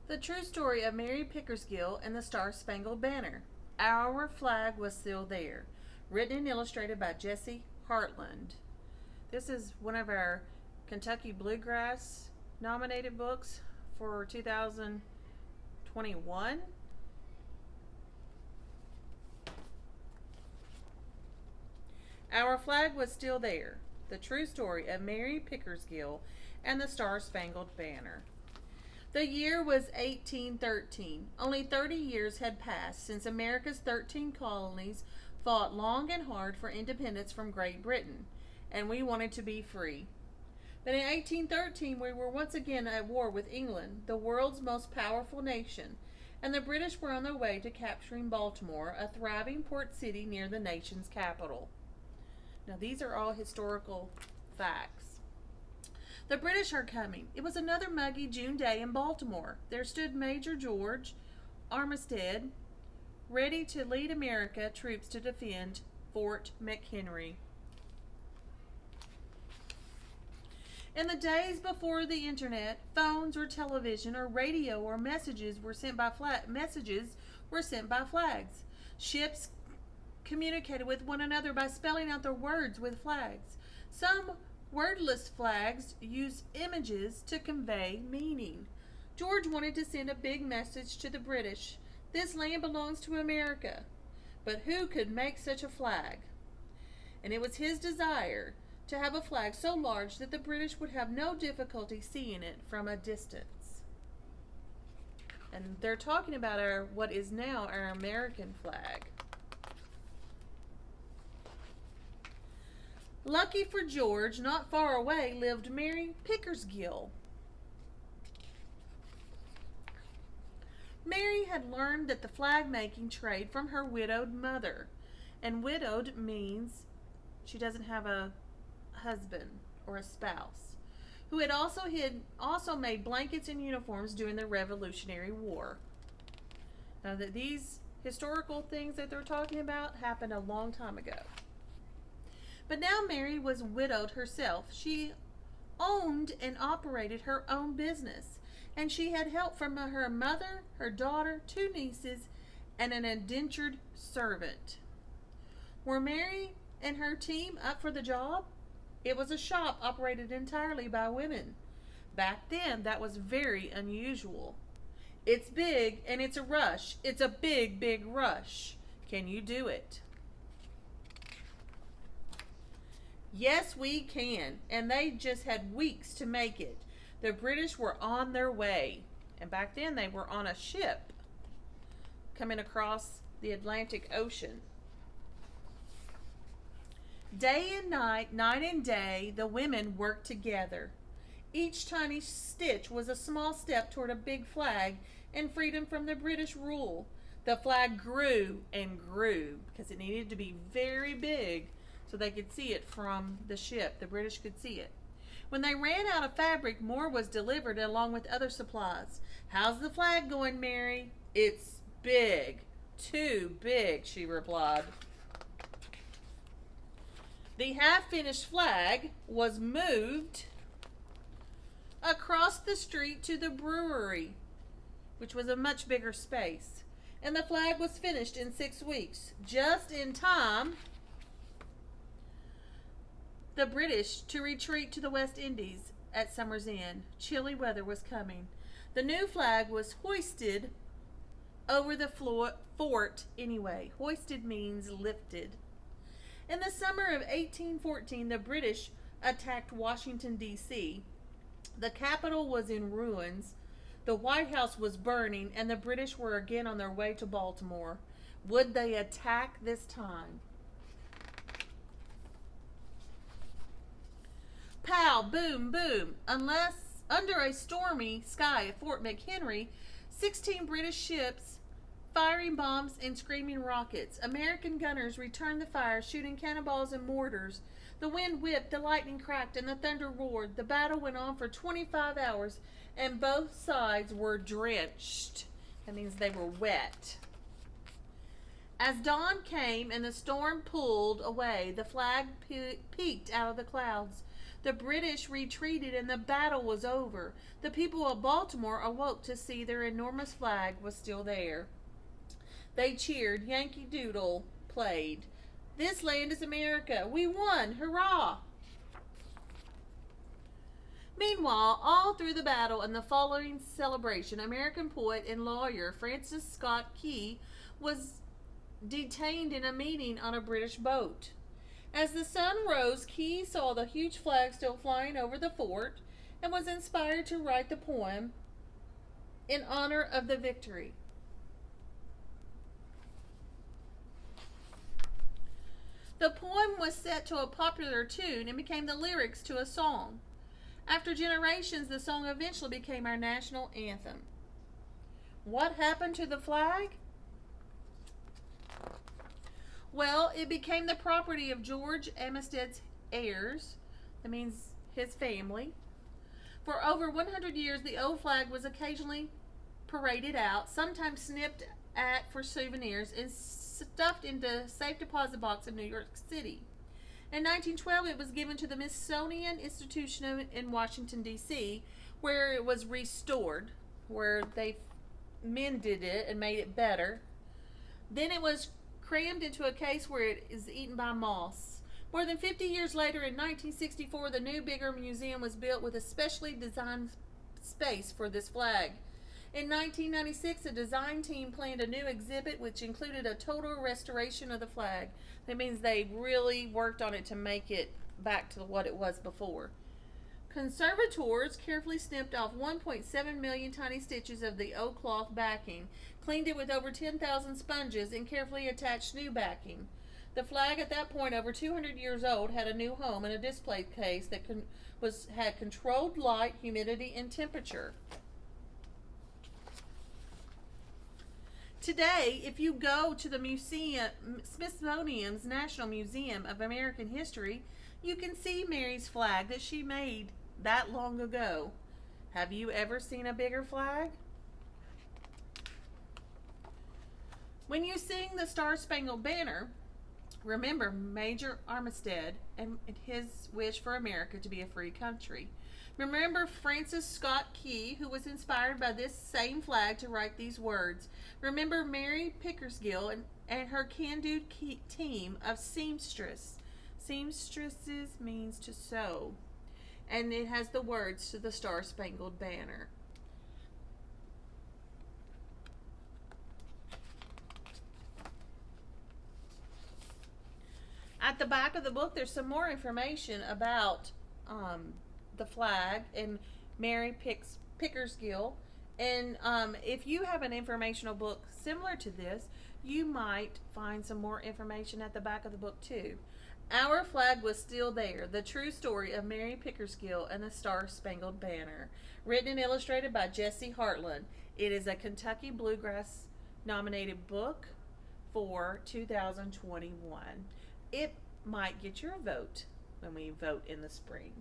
The true story of Mary Pickersgill and the Star-Spangled Banner. Our flag was still there. Written and illustrated by Jesse Hartland. This is one of our Kentucky Bluegrass nominated books for 2021. Our flag was still there. The true story of Mary Pickersgill and the Star-Spangled Banner. The year was 1813. Only 30 years had passed since America's 13 colonies fought long and hard for independence from Great Britain, and we wanted to be free. But in 1813, we were once again at war with England, the world's most powerful nation, and the British were on their way to capturing Baltimore, a thriving port city near the nation's capital. Now, these are all historical facts. The British are coming. It was another muggy June day in Baltimore. There stood Major George Armistead, ready to lead America troops to defend Fort McHenry. In the days before the internet, phones or television or radio or messages were sent by flags. Ships communicated with one another by spelling out their words with flags. Some wordless flags used images to convey meaning. George wanted to send a big message to the British. This land belongs to America. But who could make such a flag? And it was his desire to have a flag so large that the British would have no difficulty seeing it from a distance. And they're talking about what is now our American flag. Lucky for George, not far away lived Mary Pickersgill. Mary had learned that the flag-making trade from her widowed mother. And widowed means she doesn't have a husband or a spouse, who had also made blankets and uniforms during the Revolutionary War. Now, that these historical things that they're talking about happened a long time ago. But now Mary was widowed herself. She owned and operated her own business, and she had help from her mother, her daughter, 2 nieces, and an indentured servant. Were Mary and her team up for the job? It was a shop operated entirely by women. Back then, that was very unusual. It's big and it's a rush. It's a big, big rush. Can you do it? Yes, we can. And they just had weeks to make it. The British were on their way. And back then they were on a ship coming across the Atlantic Ocean. Day and night, night and day, the women worked together. Each tiny stitch was a small step toward a big flag and freedom from the British rule. The flag grew and grew because it needed to be very big so they could see it from the ship. The British could see it. When they ran out of fabric, more was delivered along with other supplies. How's the flag going, Mary? It's big. Too big, she replied. The half-finished flag was moved across the street to the brewery, which was a much bigger space. And the flag was finished in 6 weeks, just in time the British to retreat to the West Indies at summer's end. Chilly weather was coming. The new flag was hoisted over the fort anyway. Hoisted means lifted. In the summer of 1814, the British attacked Washington, D.C. The capital was in ruins. The White House was burning, and the British were again on their way to Baltimore. Would they attack this time? Pow, boom, boom. Unless under a stormy sky at Fort McHenry, 16 British ships firing bombs and screaming rockets. American gunners returned the fire, shooting cannonballs and mortars. The wind whipped, the lightning cracked, and the thunder roared. The battle went on for 25 hours, and both sides were drenched. That means they were wet. As dawn came and the storm pulled away, the flag peeked out of the clouds. The British retreated and the battle was over. The people of Baltimore awoke to see their enormous flag was still there. They cheered. Yankee Doodle played. This land is America. We won. Hurrah! Meanwhile, all through the battle and the following celebration, American poet and lawyer Francis Scott Key was detained in a meeting on a British boat. As the sun rose, Key saw the huge flag still flying over the fort and was inspired to write the poem in honor of the victory. The poem was set to a popular tune and became the lyrics to a song. After generations, the song eventually became our national anthem. What happened to the flag? Well, it became the property of George Amisted's heirs. That means his family. For over 100 years, the old flag was occasionally paraded out, sometimes snipped at for souvenirs, and stuffed into a safe deposit box in New York City. In 1912, it was given to the Smithsonian Institution in Washington, D.C., where it was restored, where they mended it and made it better. Then it was crammed into a case where it is eaten by moths. More than 50 years later, in 1964, the new, bigger museum was built with a specially designed space for this flag. In 1996, a design team planned a new exhibit which included a total restoration of the flag. That means they really worked on it to make it back to what it was before. Conservators carefully snipped off 1.7 million tiny stitches of the old cloth backing, cleaned it with over 10,000 sponges, and carefully attached new backing. The flag, at that point over 200 years old, had a new home in a display case that had controlled light, humidity, and temperature. Today, if you go to the Smithsonian's National Museum of American History, you can see Mary's flag that she made that long ago. Have you ever seen a bigger flag? When you sing the Star-Spangled Banner, remember Major Armistead and his wish for America to be a free country. Remember Francis Scott Key, who was inspired by this same flag to write these words. Remember Mary Pickersgill and her can-do team of seamstress. Seamstresses means to sew. And it has the words to the Star-Spangled Banner. At the back of the book, there's some more information about the flag and Mary Pickersgill. And if you have an informational book similar to this, you might find some more information at the back of the book too. Our flag was still there, the true story of Mary Pickersgill and the Star-Spangled Banner. Written and illustrated by Jesse Hartland. It is a Kentucky Bluegrass nominated book for 2021. It might get your vote when we vote in the spring.